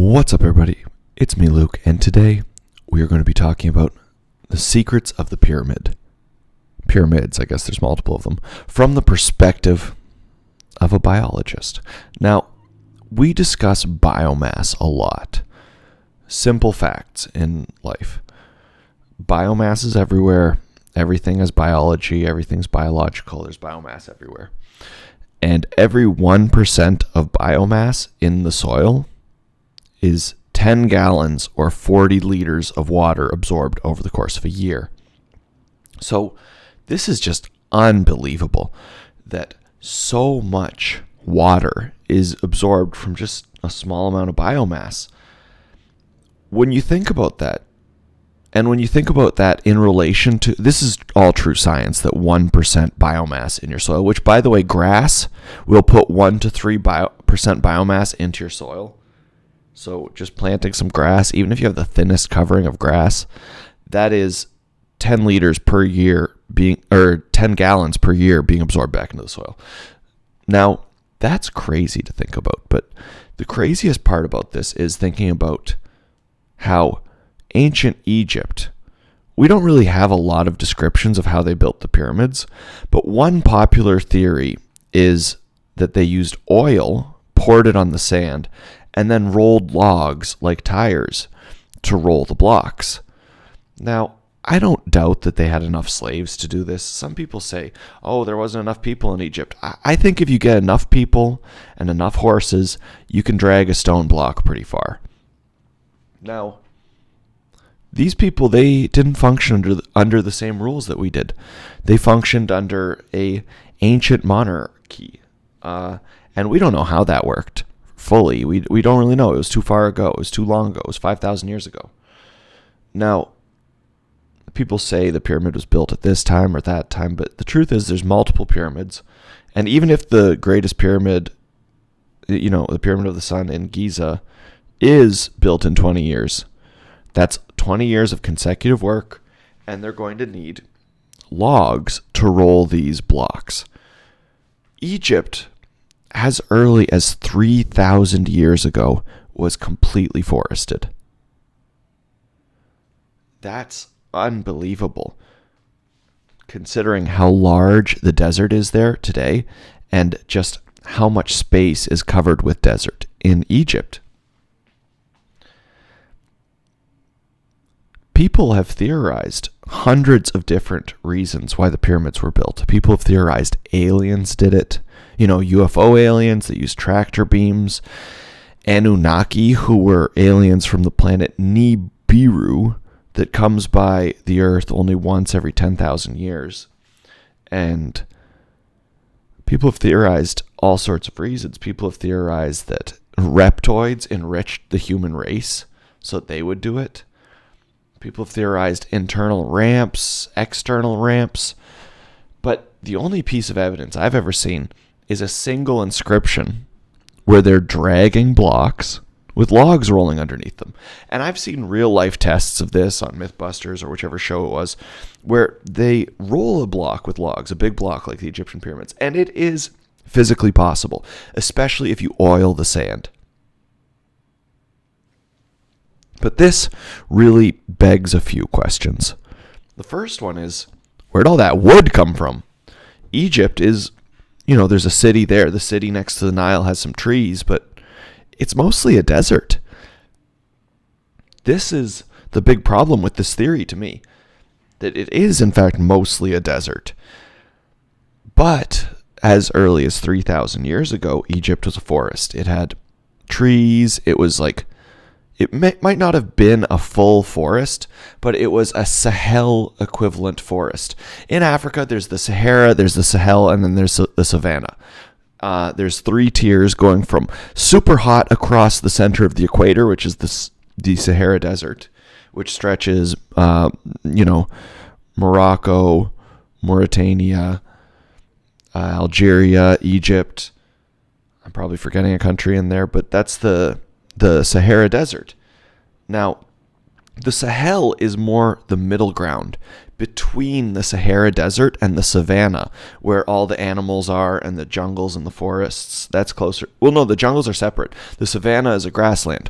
What's up, everybody? It's me, Luke, and today we are going to be talking about the secrets of the pyramid. Pyramids, I guess there's multiple of them, from the perspective of a biologist. Now, we discuss biomass a lot. Simple facts in life. Biomass is everywhere. Everything is biology. Everything's biological. There's biomass everywhere. And every 1% of biomass in the soil is 10 gallons or 40 liters of water absorbed over the course of a year. So this is just unbelievable that so much water is absorbed from just a small amount of biomass. When you think about that, and when you think about that in relation to, this is all true science, that 1% biomass in your soil, which, by the way, grass will put 1 to 3% biomass into your soil. So just planting some grass, even if you have the thinnest covering of grass, that is 10 liters per year being, or 10 gallons per year being absorbed back into the soil. Now, that's crazy to think about, but the craziest part about this is thinking about how ancient Egypt, we don't really have a lot of descriptions of how they built the pyramids, but one popular theory is that they used oil, poured it on the sand, and then rolled logs like tires to roll the blocks. Now, I don't doubt that they had enough slaves to do this. Some people say, oh, there wasn't enough people in Egypt. I think if you get enough people and enough horses, you can drag a stone block pretty far. Now, these people, they didn't function under the same rules that we did. They functioned under a ancient monarchy. And we don't know how that worked fully. We don't really know. It was too far ago. It was too long ago. It was 5,000 years ago. Now, people say the pyramid was built at this time or that time, but the truth is there's multiple pyramids. And even if the greatest pyramid, the Pyramid of the Sun in Giza, is built in 20 years, that's 20 years of consecutive work, and they're going to need logs to roll these blocks. Egypt, as early as 3,000 years ago, was completely forested. That's unbelievable, considering how large the desert is there today and just how much space is covered with desert in Egypt. People have theorized hundreds of different reasons why the pyramids were built. People have theorized aliens did it. UFO aliens that use tractor beams. Anunnaki, who were aliens from the planet Nibiru that comes by the Earth only once every 10,000 years. And people have theorized all sorts of reasons. People have theorized that reptoids enriched the human race so that they would do it. People have theorized internal ramps, external ramps. But the only piece of evidence I've ever seen is a single inscription where they're dragging blocks with logs rolling underneath them. And I've seen real life tests of this on Mythbusters or whichever show it was, where they roll a block with logs, a big block like the Egyptian pyramids. And it is physically possible, especially if you oil the sand. But this really begs a few questions. The first one is, where'd all that wood come from? Egypt is, there's a city there. The city next to the Nile has some trees, but it's mostly a desert. This is the big problem with this theory to me, that it is, in fact, mostly a desert. But as early as 3,000 years ago, Egypt was a forest. It had trees. It was it might not have been a full forest, but it was a Sahel equivalent forest. In Africa, there's the Sahara, there's the Sahel, and then there's the Savannah. There's 3 tiers going from super hot across the center of the equator, which is the Sahara Desert, which stretches, Morocco, Mauritania, Algeria, Egypt. I'm probably forgetting a country in there, but that's the Sahara Desert. Now, the Sahel is more the middle ground between the Sahara Desert and the Savannah, where all the animals are and the jungles and the forests. That's closer. Well, no, the jungles are separate. The Savannah is a grassland.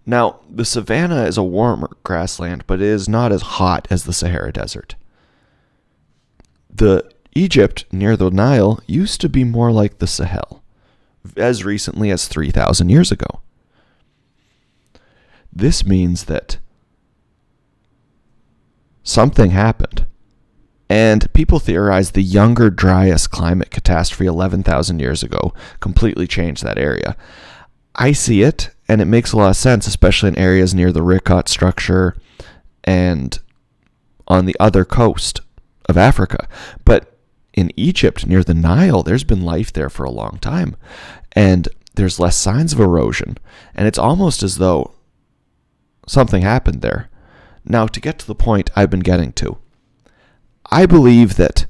Now, the savanna is a warmer grassland, but it is not as hot as the Sahara Desert. The Egypt near the Nile used to be more like the Sahel, as recently as 3,000 years ago. This means that something happened, and people theorize the younger Dryas climate catastrophe 11,000 years ago completely changed that area. I see it, and it makes a lot of sense, especially in areas near the Rikot structure and on the other coast of Africa. But in Egypt, near the Nile, there's been life there for a long time, and there's less signs of erosion, and it's almost as though something happened there. Now, to get to the point I've been getting to, I believe that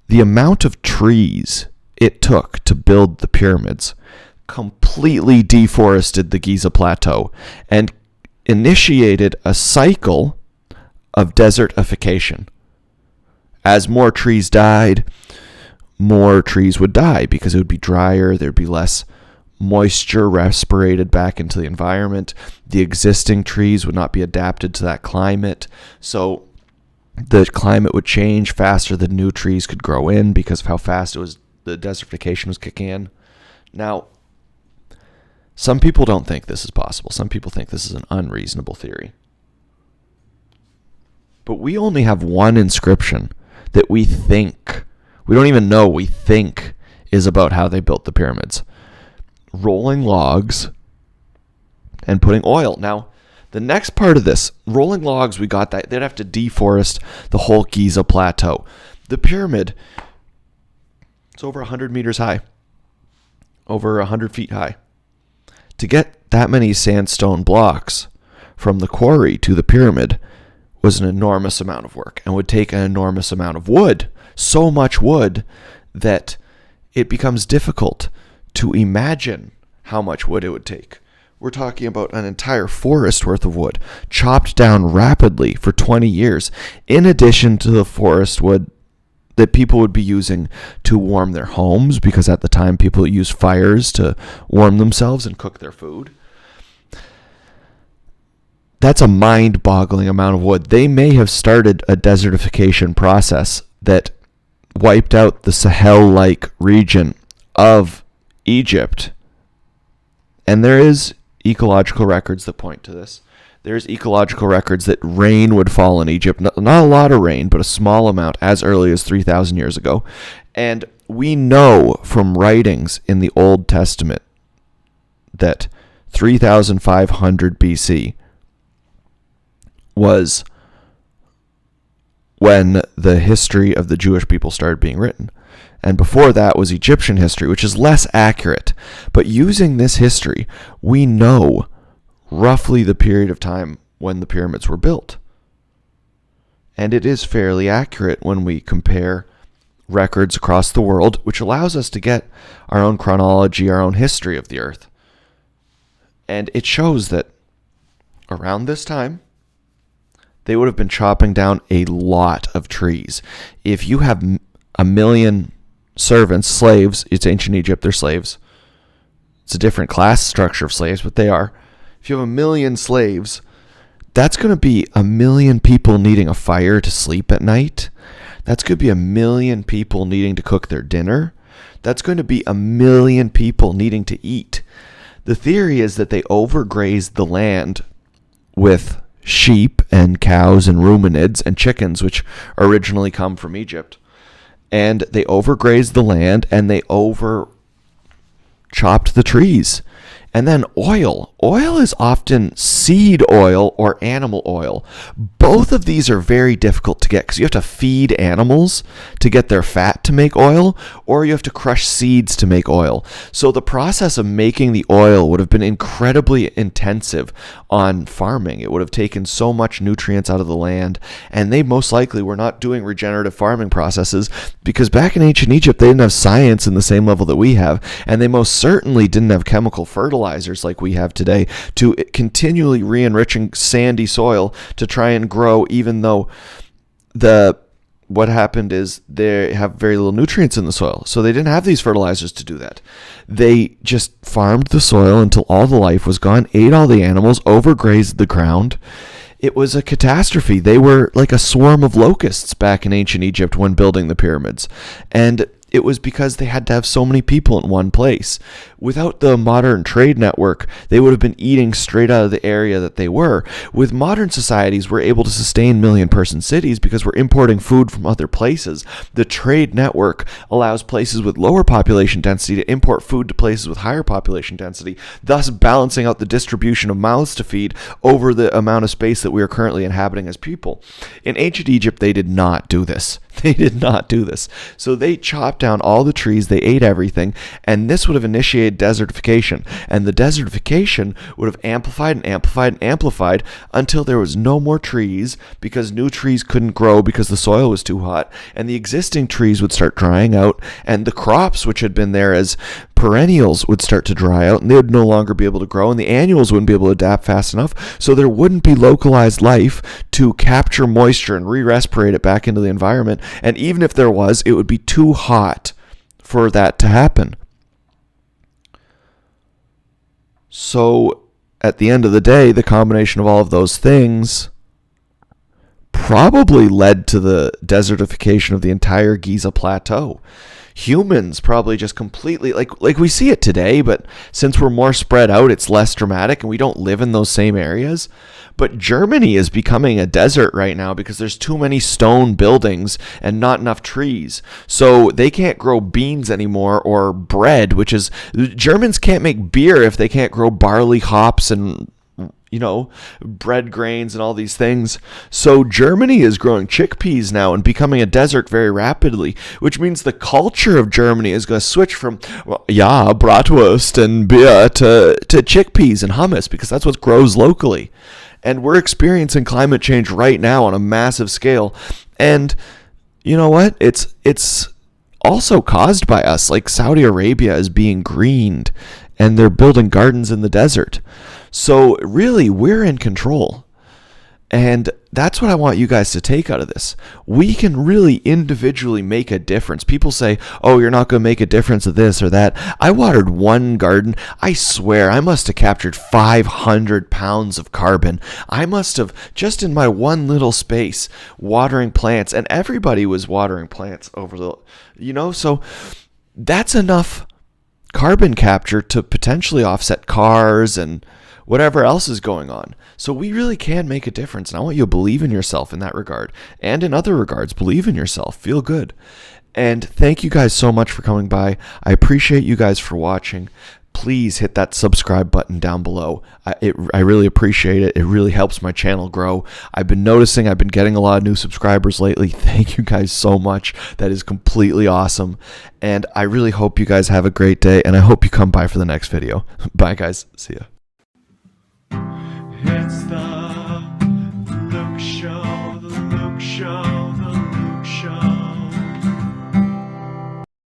the amount of trees it took to build the pyramids completely deforested the Giza Plateau and initiated a cycle of desertification. As more trees died, more trees would die because it would be drier, there'd be less moisture respirated back into the environment. The existing trees would not be adapted to that climate, so the climate would change faster than new trees could grow in because of how fast the desertification was kicking in. Now, some people don't think this is possible. Some people think this is an unreasonable theory. But we only have one inscription that we don't even know, we think is about how they built the pyramids. Rolling logs and putting oil. Now, the next part of this, rolling logs, we got that. They'd have to deforest the whole Giza Plateau. The pyramid, it's over 100 meters high, over 100 feet high. To get that many sandstone blocks from the quarry to the pyramid was an enormous amount of work and would take an enormous amount of wood. So much wood that it becomes difficult to imagine how much wood it would take. We're talking about an entire forest worth of wood, chopped down rapidly for 20 years, in addition to the forest wood that people would be using to warm their homes, because at the time people used fires to warm themselves and cook their food. That's a mind-boggling amount of wood. They may have started a desertification process that wiped out the Sahel-like region of Egypt. And there is ecological records that point to this. There's ecological records that rain would fall in Egypt. Not a lot of rain, but a small amount as early as 3,000 years ago. And we know from writings in the Old Testament that 3,500 BC was when the history of the Jewish people started being written. And before that was Egyptian history, which is less accurate. But using this history, we know roughly the period of time when the pyramids were built. And it is fairly accurate when we compare records across the world, which allows us to get our own chronology, our own history of the earth. And it shows that around this time, they would have been chopping down a lot of trees. If you have 1 million servants, slaves, it's ancient Egypt, they're slaves. It's a different class structure of slaves, but they are. If you have 1 million slaves, that's going to be 1 million people needing a fire to sleep at night. That's going to be 1 million people needing to cook their dinner. That's going to be 1 million people needing to eat. The theory is that they overgrazed the land with sheep and cows and ruminids and chickens, which originally come from Egypt. And they overgrazed the land and they chopped the trees. And then oil. Oil is often seed oil or animal oil. Both of these are very difficult to get because you have to feed animals to get their fat to make oil, or you have to crush seeds to make oil. So the process of making the oil would have been incredibly intensive on farming. It would have taken so much nutrients out of the land, and they most likely were not doing regenerative farming processes because back in ancient Egypt, they didn't have science in the same level that we have, and they most certainly didn't have chemical fertilizers like we have today to continually re-enriching sandy soil to try and grow, even though what happened is they have very little nutrients in the soil. So they didn't have these fertilizers to do that. They just farmed the soil until all the life was gone, ate all the animals, overgrazed the ground. It was a catastrophe. They were like a swarm of locusts back in ancient Egypt when building the pyramids. And it was because they had to have so many people in one place. Without the modern trade network, they would have been eating straight out of the area that they were. With modern societies, we're able to sustain million-person cities because we're importing food from other places. The trade network allows places with lower population density to import food to places with higher population density, thus balancing out the distribution of mouths to feed over the amount of space that we are currently inhabiting as people. In ancient Egypt, they did not do this. They did not do this. So they chopped down all the trees, they ate everything, and this would have initiated desertification. And the desertification would have amplified and amplified and amplified until there was no more trees because new trees couldn't grow because the soil was too hot, and the existing trees would start drying out, and the crops which had been there as perennials would start to dry out, and they would no longer be able to grow, and the annuals wouldn't be able to adapt fast enough, so there wouldn't be localized life to capture moisture and re-respirate it back into the environment. And even if there was, it would be too hot for that to happen. So at the end of the day, the combination of all of those things probably led to the desertification of the entire Giza Plateau. Humans probably just completely, like we see it today, but since we're more spread out, it's less dramatic and we don't live in those same areas. But Germany is becoming a desert right now because there's too many stone buildings and not enough trees. So they can't grow beans anymore or bread, which is, Germans can't make beer if they can't grow barley, hops, and bread grains and all these things. So Germany is growing chickpeas now and becoming a desert very rapidly, which means the culture of Germany is going to switch from, bratwurst and beer to chickpeas and hummus because that's what grows locally. And we're experiencing climate change right now on a massive scale. And you know what? It's also caused by us. Like Saudi Arabia is being greened and they're building gardens in the desert. So really, we're in control. And that's what I want you guys to take out of this. We can really individually make a difference. People say, oh, you're not going to make a difference of this or that. I watered one garden. I swear I must have captured 500 pounds of carbon. I must have, just in my one little space, watering plants. And everybody was watering plants over so that's enough carbon capture to potentially offset cars and whatever else is going on. So we really can make a difference. And I want you to believe in yourself in that regard. And in other regards, believe in yourself. Feel good. And thank you guys so much for coming by. I appreciate you guys for watching. Please hit that subscribe button down below. I really appreciate it. It really helps my channel grow. I've been noticing I've been getting a lot of new subscribers lately. Thank you guys so much. That is completely awesome. And I really hope you guys have a great day. And I hope you come by for the next video. Bye, guys. See ya. It's the